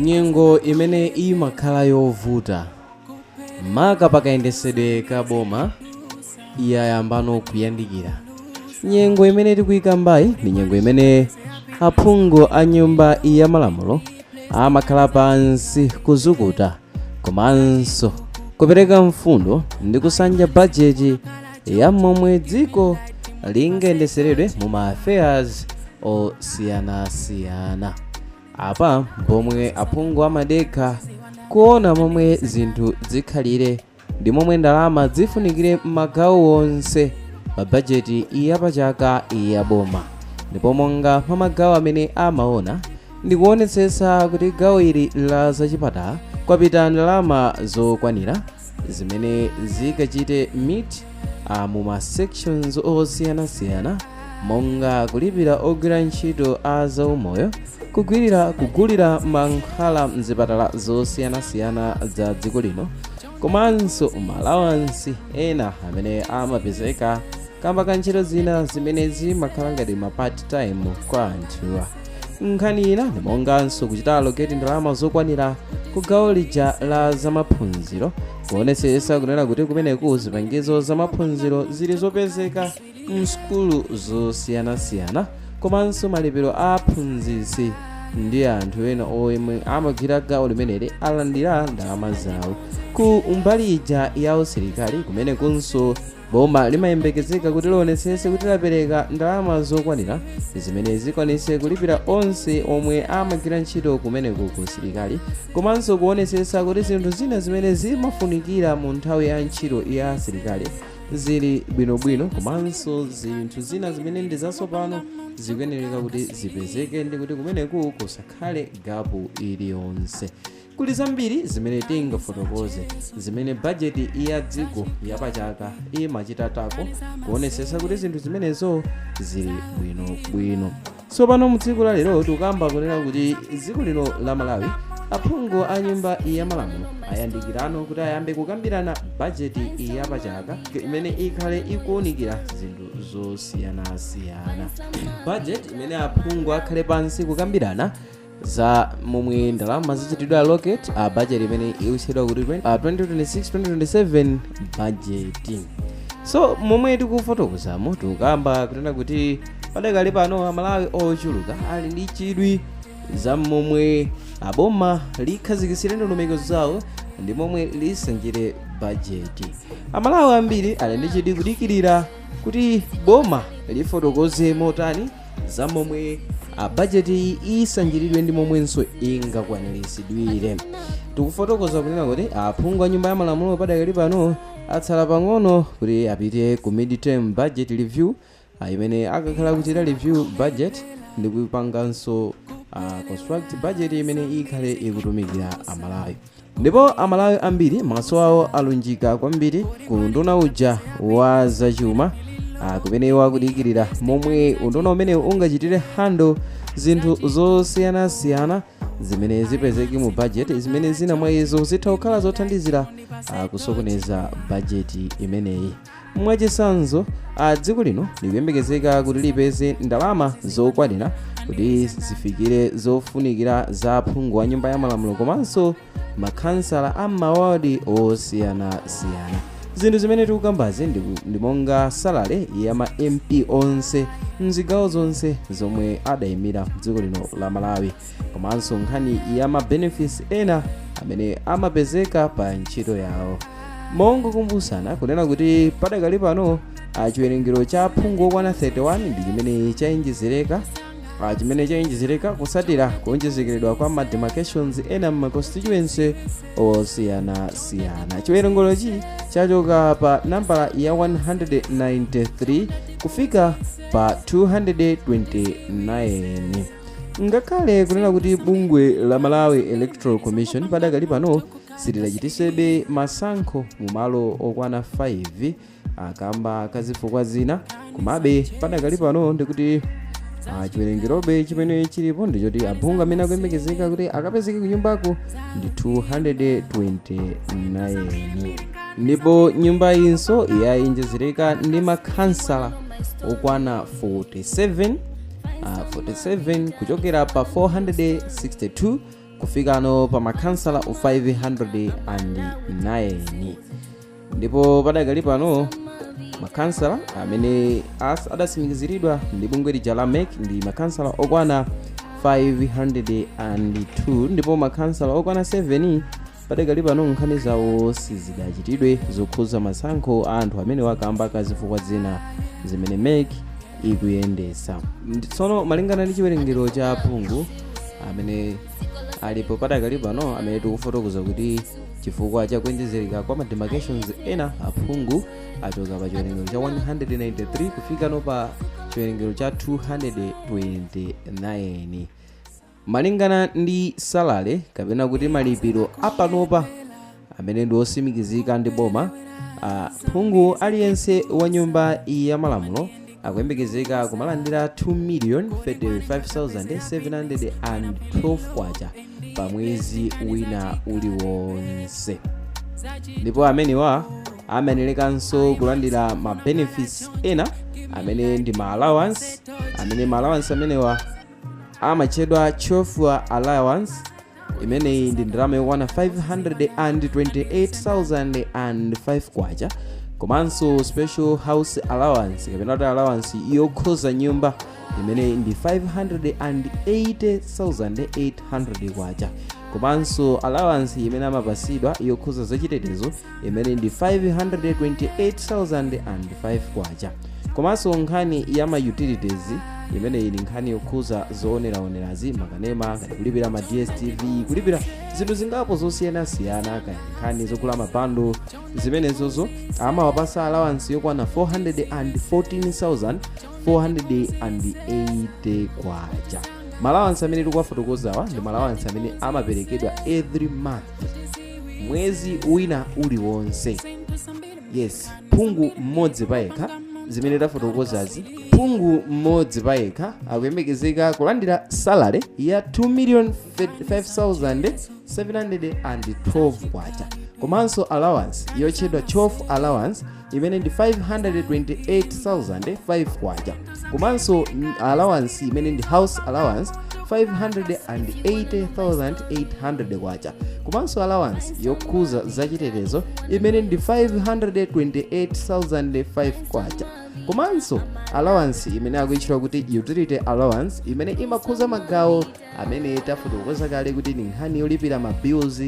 Nyengo imene imakhala yovuta maka pakayendesedwe kaboma iyayambano kuyandikira. Nyengo imene tikuyika mbayi ndi nyengo imene aphungu a nyumba ya malamulo amakhala pansi kuzukuta komanso kupereka mfundo ndi kusanja bajeti ya momwe dziko lingayendeseredwe mu ma affairs osiyanasiyana. Apa pomwe aphungu amadekha kuona momwe zinthu zikhalire ndi momwe ndalama zifunikire m'magawo onse pa bajeti ya pachaka ya boma. Ndipo monga pa magawo amene amaona ndi kuonetsetsa kuti gawo ili la zachipatala kwapita ndalama zokwanira zimene zikachite meet mu ma sections osiyanasiyana, monga kulipira ogwira ntchito a zaumoyo, kugulira mankhwala mzipatala zosiyanasiyana za dziko lino, komanso Allowances ena amene amapezeka kamba ka ntchito zina zimene zimakhala ngati ma part time kwa anthuwa. Nkhani ina ndi monganso kuchita allocate ndalama zokwanira ku gawo lija la zamaphunziro, kuonetsetsa kunena kuti kumeneku zipangizo zamaphunziro zili zopezeka msukulu zosiyanasiyana, komanso malipiro a aphunzitsi ndi anthu ena omwe amagwira gawo limeneli alandira ndalama zawo. Ku mbali ija ya usilikali kumenekunso boma limayembekezeka kuti lionetsetse kuti lapereka ndalama zokwanira zimene zikwanise kulipira onse omwe amagwira ntchito kumeneku ku usilikali, komanso kuonetsetsa kuti zinthu zina zimene zimafunikira mu nthawi ya ntchito ya asilikali zili bwinobwino, komanso zinthu zina zimene ndi zatsopano zikuyenereka kuti zipezeke ndi kuti kumeneku kusakhale gapu iliyonse. Kuli zambiri zimene tingafotokoze zimene bajeti ya dziko ya pachaka imachitatako kuonetsetsa kuti zinthu zimenezo zili bwinobwino. Tsopano mu tsiku la lero tikamba kunena kuti dziko lino la Malawi aphungu a nyumba ya malamulo ayandikirano kuti ayambe kukambirana bajeti ya pachaka imene ikhale ikuwunikira zinthu zosiyanasiyana. Bajeti imene aphungu akhale pansi kukambirana za momwe ndalama zichitidwa allocate a budget imene ikutchedwa kuti 2026-2027 budget. So momwe tikufotokozamo tikamba kunena kuti padakali pano Amalawi ochuluka ali ndi chidwi za momwe aboma likhazikitsire ndondomeko zawo ndi momwe lisanjire bajeti. Amalawi ambiri ali ndi chidwi kudikirira kuti boma lifotokoze motani za momwe bajeti isanjiridwe ndi momwenso ingakwaniritsidwire. Tikufotokoza kunena kuti aphungu a nyumba ya malamulo padakali pano atsala pang'ono kuti apite ku mid-term budget review imene akakhala kuchita review budget ndi kupanganso construct budget imene ikhale ikutumikira Amalawi. Ndipo Amalawi ambiri maso awo alunjika kwambiri ku nduna uja wa zachuma kumene wakudikirira momwe unduna umene ungachitire handle zinthu zosiyanasiyana zimene zipezeke mu budget zimene zina mwa izo zitha kukhala zothandizira kusokoneza bajeti imeneyi. Mwachitsanzo dziko lino likuyembekezeka kuti lipeze ndalama zokwanira kuti zifikire zofunikira za aphungu a nyumba ya malamulo komanso makhansala a mawadi osiyanasiyana. Zinthu zimene tikukambazi ndi monga salale ya ma MP onse mzigawo zonse zomwe adayimira dziko lino la Malawi, komanso nkhani ya ma benefits ena amene amapezeka pa ntchito yawo. Mongokumbutsana kunena kuti padakali pano chiwerengero cha aphungu okwana 31 ndi chimene chayinjizireka kusatira kuonjezekeredwa kwa ma demarcations ena ma constituency osiyanasiyana. Chiwerengerochi chachoka pa nambala ya 193 kufika pa 229. Ngakhale kunena kuti bungwe la Malawi Electoral Commission padakali pano sililachitsebe masankho mu malo okwana 5 akamba kazifukwa zina, komabe padakali pano ndikuti chiwerengerobe chimene chilipo ndichoti aphungu amene akuyembekezeka kuti akapezeke kunyumbako ndi 229. Ndipo nyumba inso yayinjezereka ndi makhansala okwana 47 kuchokera pa 462 kufikano pa makansala 509. Ndipo padakali pano makansala amene adasimikiziridwa ndi bungwe lija la MEC ndi makansala okwana 502, ndipo makansala okwana 7 padakali pano nkhani zawo sizidachitidwe zokhuza masankho a anthu amene wakamba kazifukwa zina zimene MEC ikuyendesa. Tsono malingana ndi chiwerengero cha aphungu amene alipo padakali pano amene tikufotokoza kuti chifukwa cha kuonjezereka kwa demarcations ena aphungu achoka pa chiwerengero cha 193 kufikano pa chiwerengero cha 229. malingana ndi salale kapena kuti malipiro apanopa amene ndi osimikizika ndi boma, aphungu aliyense wa nyumba ya malamulo akuyembekezeka kumalandira 2,035,712 kwacha pa mwezi wina uliwonse. Ndipo amenewa amayenelekanso kulandira ma benefits ena amene ndi ma allowance, amene ma allowance amenewa amachedwa chauffeur allowance, imeneyi ndi ndalama yokwana 528,005 kwacha, komanso special house allowance kapena kuti allowance yokhoza nyumba imene ndi 580,800 kwacha, komanso allowance imene amapasidwa yokhoza zachitetezo imene ndi 528,005 kwacha, komanso nkhani ya ma utilities imene ili nkhani yokhuza zooneraonerazi makanema, kulipira ma DSTV, kulipira zinthu zingapo zosiyanasiyana, nkhani zogula mabando zimenezozo amawapasa allowance yokwana 414,480 kwacha. Malawance amene tikuwafotokozawa ndi malawance amene amaperekedwa every month, mwezi wina uliwonse. Yes, phungu mmodzi payekha zimene tafotokozazi, phungu mmodzi payekha akuyembekezeka kulandira salary ya 2,005,712 kwacha, komanso allowance yochedwa chauffeur allowance imene ndi 528,005 kwacha, komanso allowance imene ndi house allowance 580,800 kwacha, komanso allowance yokhuza zachitetezo imene ndi 528,005 kwacha, komanso allowance imene akuyitchula kuti utility allowance imene imakhuza magawo amene tafotokoza kale kuti ndi nkhani yolipira ma bills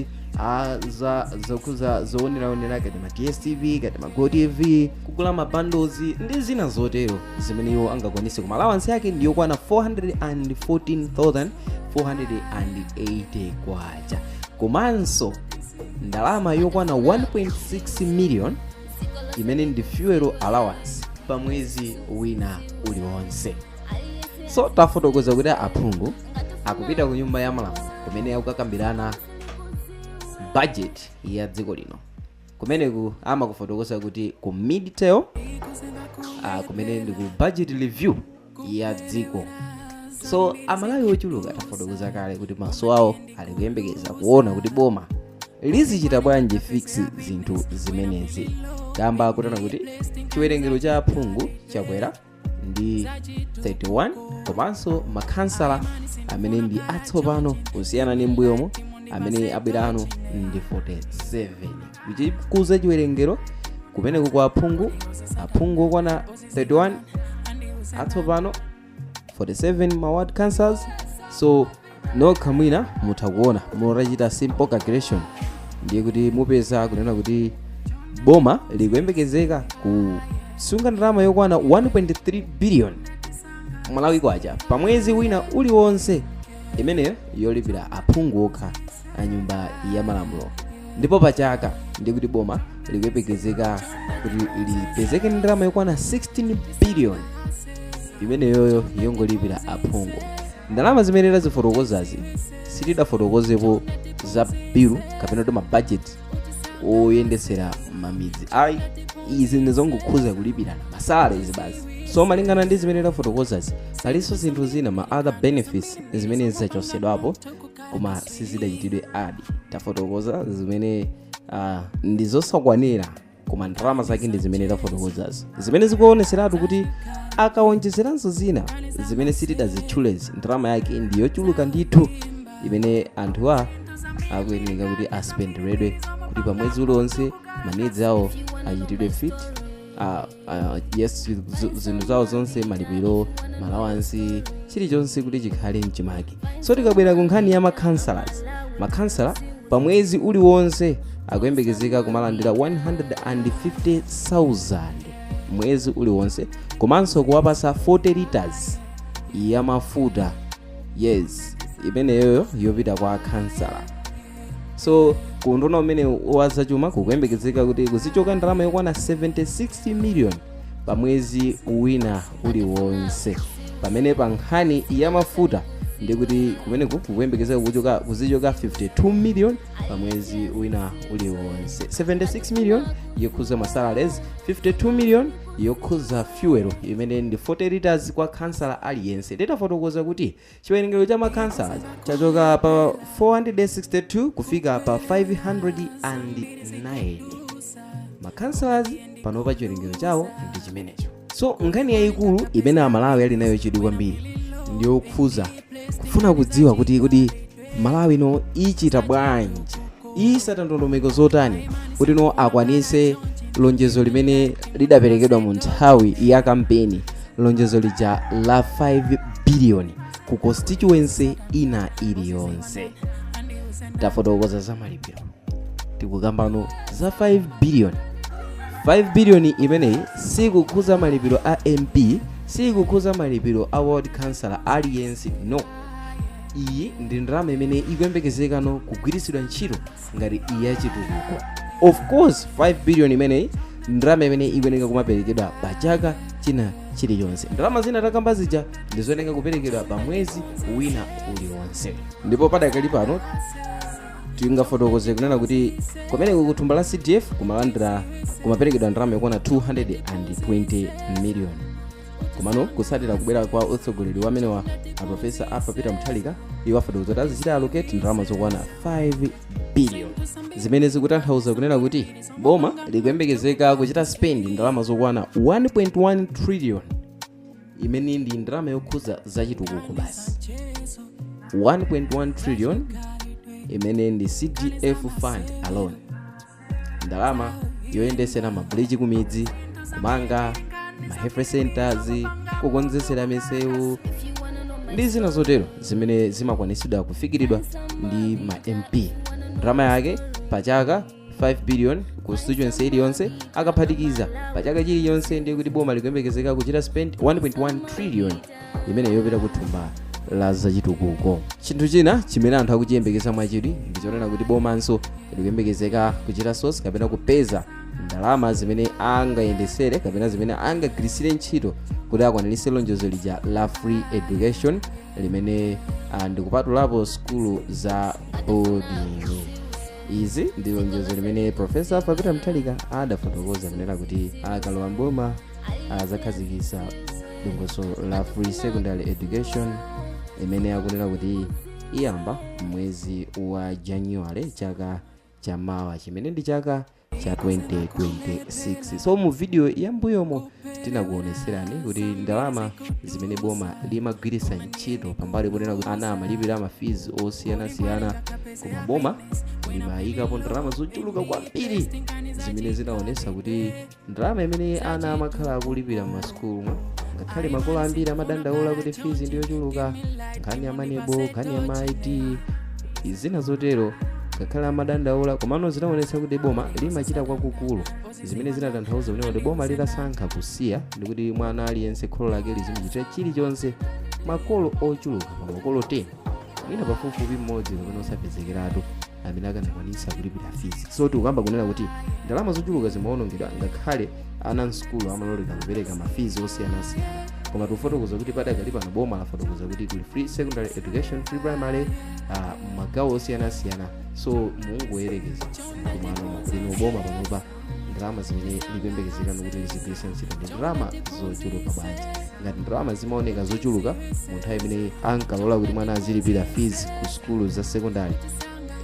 zokhuza zooneraonera kati ma DSTV kati ma GoTV, kugula ma bundles ndi zina zotero zimene iwo angakwanise. Koma allowance yake ndi yokwana 414,480 kwacha, komanso ndalama yokwana 1.6 million imene ndi fuel allowance pa mwezi wina uliwonse. So tafotokoza kuti aphungu akupita ku nyumba ya malamulo kumene akukakambirana budget ya dziko lino, kumeneku amakufotokoza kuti ku mid-term kumene ndi ku budget review ya dziko. So amalawi ochuluka tafotokoza kale kuti maso awo ali kuyembekeza kuona kuti boma lizichita bwanji fix zinthu zimenezi, kamba kutana kuti chiwerengero cha aphungu chakwera ndi 31, komanso makhansala amene ndi atsopano kusiyana ndi mbuyomo amene abwerano ndi 47, kuchikuza chiwerengero kumeneku kwa aphungu okwana 31, atsopano 47 ma ward councils. So nokha mwina mutha kuona mutachita simple calculation ndiye kuti mupeza kunena kuti boma likuyembekezeka kusunga ndalama yokwana 1.3 billion malawi kwacha pa mwezi wina uliwonse, imeneyo yolipira aphungu okha a nyumba ya malamulo. Ndipo pachaka ndiye kuti boma likuyembekezeka kuti lipezeke ndalama yokwana 16 billion imeneyoyo yongolipira aphungu. Ndalama zimene tazifotokozazi sitidafotokozepo za bill kapena kuti mabudget oyendesera mamidzi ayi, izi ndizongokhuza kulipirana masala izi basi. So malingana ndi zimene tafotokozazi palinso zinthu zina ma other benefits zimene zachosedwapo koma sizidachitidwe adi. Tafotokoza zimene ndizosakwanira koma ndalama zake ndi zimene tafotokozazi, zimene zikuoneseratu kuti akawonjezeranso zina zimene sitidazitchulezi ndalama yake ndi yochuluka ndithu imene anthuwa akuyeneka kuti aspenderedwe kuti pa mwezi uliwonse manidzi awo achitidwe fit. Yes, zinthu zawo zonse, malipiro, allowances, chilichonse kuti chikhale mchimake. So tikabwera ku nkhani ya makhansala pa mwezi uliwonse akuyembekezeka kumalandira 150,000 mwezi uliwonse, komanso kuwapasa 40 liters ya mafuta. Yes, imeneyo yopita kwa khansala. So kunduna umene wazachuma kukuyembekezeka kuti kuzichoka ndalama yokwana 76 million pa mwezi wina uliwonse, pamene pa nkhani ya mafuta ndi kuti kumene kukuyembekezeka kuzichoka 52 million pa mwezi wina uliwonse. 76 million yokhuza masalaries, 52 million yokhuza fuel imene ndi 40 liters kwa khansala aliyense. Titafotokoza kuti chiwerengero cha makhansala chachoka pa 462 kufika pa 509. Makhansalas panopa chiwerengero chawo ndi chimenecho. So nkhani yayikulu imene amalawi ali nayo chidwi kwambiri ndi yokhuza kufuna kudziwa kuti Malawi no ichita bwanji, isata ndondomeko zotani kuti no akwanise lonjezo limene lidaperekedwa mu nthawi ya kampeni, lonjezo lija la 5 billion ku constituency ina iliyonse. Tafotokoza za malipiro, tikukambano za 5 billion. 5 billion imeneyi sikukhuza malipiro a MP, sikukhuza malipiro a ward councillor aliyense, no. Iyi ndi ndalama imene ikuyembekezeka no kugwiritsidwa ntchito ngati iya chitukuko. Of course 5 billion imeneyi ndalama imene ikuyeneka kumaperekedwa pa chaka china chilichonse. Ndalama zina takamba zija ndizoyeneka kuperekedwa pa mwezi wina uliwonse. Ndipo padakali pano tingafotokoze kunena kuti kumene kuthumba la CDF kumaperekedwa ndalama yokwana 220 million. Komano kusatira kubwera kwa utsogoleri wamene wa Professor Arthur Peter Mutharika, iwo afotokoza kuti azichita allocate ndalama zokwana 5 billion, zimene zikutanthauza kunena kuti boma likuyembekezeka kuchita spend ndalama zokwana 1.1 trillion, imene ndi ndalama yokhuza zachitukuko basi. 1.1 trillion imene ndi CDF fund alone, ndalama yoyendesera mabridge kumidzi, kumanga health centers, kukonzesera misewu ndi zina zotero zimene zimakwanisidwa kufikiridwa ndi ma MP. Ndalama yake pachaka 5 billion constituency iliyonse, akaphatikiza pachaka chiliyonse ndiye kuti boma likuyembekezeka kuchita spend 1.1 trillion imene yopita kuthumba la zachitukuko. Chinthu china chimene anthu akuchiyembekeza mwachidwi ndichonena kuti bomanso likuyembekezeka kuchita source kapena kupeza ndalama zimene angayendesere kapena zimene angagwirisire ntchito kuti akwaniritse lonjezo lija la free education limene ndikupatulapo skulu za boarding. Izi ndi lonjezo limene Professor Arthur Peter Mutharika adafotokoza kunena kuti akalowa mboma azakhazikitsa dongosolo la free secondary education imene akunena kuti iyamba mwezi wa January chaka chamawa chimene ndi chaka cha 2026. So mu video yambuyomo tinakuoneserani kuti ndalama zimene boma limagwiritsa ntchito pambali ponena kuti ana amalipira mafees osiyanasiyana, koma boma limayikapo ndalama zochuluka kwambiri zimene zinaonesa kuti ndalama imene ana amakhala akulipira m'masukulu ngakhale makolo ambiri amadandaula kuti fees ndiyochuluka, nkhani ya manebo, nkhani ya ma-ID, zina zotero ngakhale amadandaula, komano zinaonesa kuti boma limachita kwakukulu zimene zinatanthauza kuti boma litasankha kusiya ndi kuti mwana aliyense kholo lake lizimuchitira chilichonse makolo ochuluka pa makolo 10 mwina pafupifupi mmodzi kapena osapezekeratu amene akanakwanisa kulipira fees. So tikuyamba kunena kuti ndalama zochuluka zimaonongedwa ngakhale ana msukulu amalolera kupereka mafees osiyanasiyana, koma tifotokoza kuti padakali pano boma lafotokoza kuti kuli free secondary education, free primary, magawo osiyanasiyana. So mungoyerekeza kumano lino boma panopa ndalama zimene likuyembekezeka kuti lizigwiritsa ntchito ndi ndalama zochuluka bwanji. Ngati ndalama zimaoneka zochuluka mu nthawi imene ankalola kuti mwana azilipira fees ku skulu za secondary,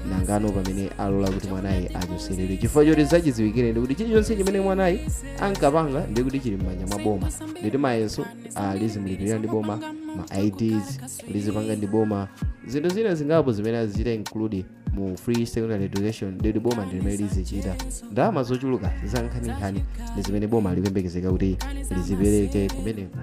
nangano pamene alola kuti mwanayi achoseredwe chifukwa choti zachidziwikire ndi kuti chilichonse chimene mwanayi ankapanga ndi kuti chili m'manja mwa boma, nditi mayeso lizimulipirira ndi boma, ma IDs lizipanga ndi boma, zinthu zina zingapo zimene zita include mu free secondary education ndi boma limene lizichita. Ndalama zochuluka za nkhaninkhani ndi zimene boma likuyembekezeka kuti lizipereke kumeneko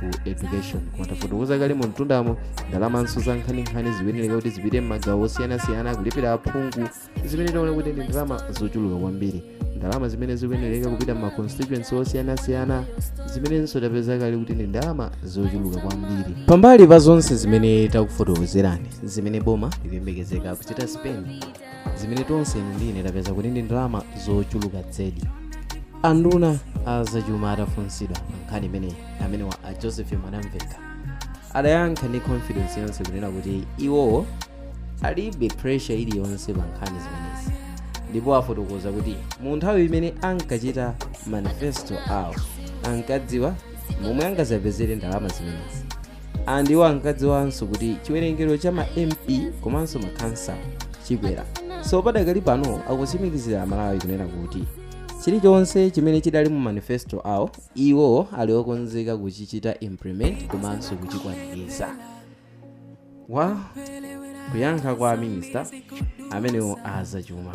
ku education. Koma tafotokoza kale mu mtundamo ndalamanso za nkhaninkhani zikuyenera kuti zipite m'magawo osiyanasiyana kulipira aphungu, zimene taona kuti ndi ndalama zochuluka kwambiri. Ndalama zimene zikuyenera kupita ma constituency osiyanasiyana zimenenso tapeza kale kuti ndi ndalama zochuluka kwambiri. Pambali pa zonse zimene takufotokozerani zimene boma likuyembekezeka kuchita spend, zimene tonse ndine tapeza kuti ndi ndalama zochuluka zedi. Anduna azachuma atafunsidwa nkhani imene amene wa Joseph Mwanamveka adayankha ndi confidence yonse kunena kuti iwo alibe pressure iliyonse pa nkhani zimenezi, ndipo afotokoza kuti mu nthawi imene ankachita manifesto awo ankadziwa momwe angazapezere ndalama zimenezi. Andiwo ankadziwanso kuti chiwerengero cha ma MP komanso makhansala chikwera. So padakali pano akutsimikizira Amalawi kunena kuti chilichonse chimene chidali mu manifesto awo iwo ali okonzeka kuchichita implement komanso kuchikwaniritsa. Kuyankha kwa minister amenewo azachuma.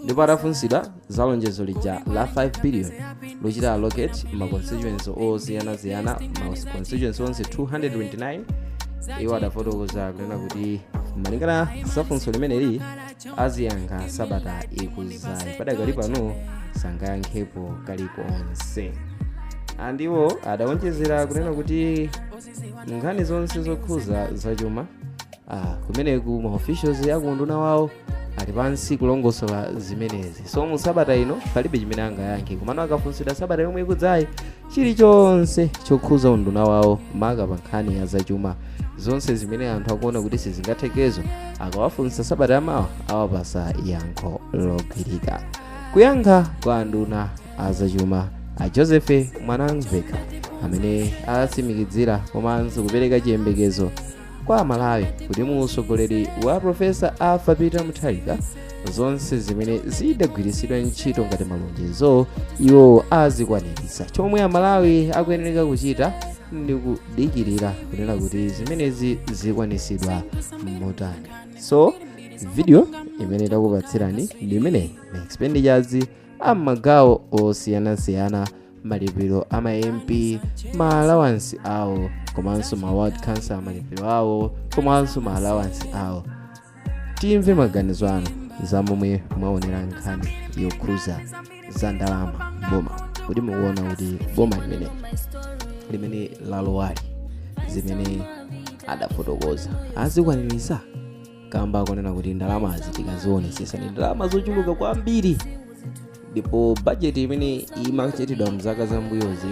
Ndipo atafunsidwa za lonjezo lija la 5 billion lochita allocate ma constituency osiyanasiyana, ma constituency onse 229. Iwo adafotokoza kunena kuti malingana safunso limeneli aziyankha sabata ikuzayi. Padakali pano sangayankhepo kalikonse. Andiwo adawonjezera kunena kuti nkhani zonse zokhuza zachuma kumeneku ma officials akunduna wawo ali pansi kulongosola zimenezi. So mu sabata ino palibe chimene angayankhe, komano akafunsidwa sabata yomwe ikudzayi chilichonse chokhuza unduna wawo maka pa nkhani ya zachuma zonse zimene anthu akuona kuti sizingathekezo akawafunsa sabata yamawa awapasa yankho logwirika. Kuyankha kwa anduna azachuma a Joseph Mwanamveka amene atsimikizira komanso kupereka chiyembekezo kwa Malawi kuti mu usogoleri wa Profesa Arthur Peter Mutharika zonse zimene zidagwiritsidwa ntchito ngati malonjezo iwo azikwaniritsa. Chomwe Malawi akuyenera kuchita ndi kudikirira kunena kuti zimenezi zikwaniritsidwa motani. So video imene takupatsirani ndi imene ma expenditures amagawo osiyanasiyana, malipiro ama MP, ma allowance awo komanso ma ward council malipiro awo komanso ma allowance awo. Timve maganizo anu za momwe mwaonera nkhani yokhuza za ndalama boma, kuti mukuona kuti boma limene lalowali zimene adafotokoza azikwaniritsa kamba akunena kuti ndalama tikaziwonesesa ndi ndalama zochuluka kwambiri. Ndipo budget imene imachitidwa mzaka zambuyozi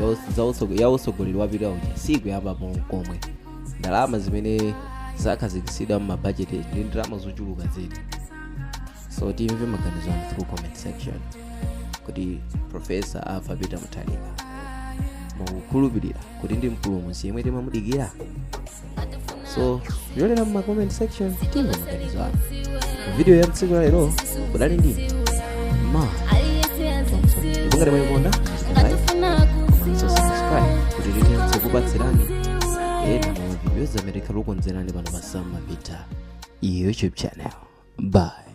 ya usogoleri wapita uja sikuyamba pomwe. Ndalama zimene zakhazikitsidwa mu budget ndi ndalama zochuluka zedi. So timve maganizo anu through comment section kuti Professor Arthur Peter Mutharika mukukhulupirira kuti ndi mpulumutsi yemwe timamudikira. So yolera mu comment section timve maganizo anu. Video ya tsiku la lero kudali ndi ngati mwayikonda subscribe kuti tithenso kupatsirani ena mwa video zamene tikhala kukonzerani pano pa Sam Mapita YouTube channel. Bye.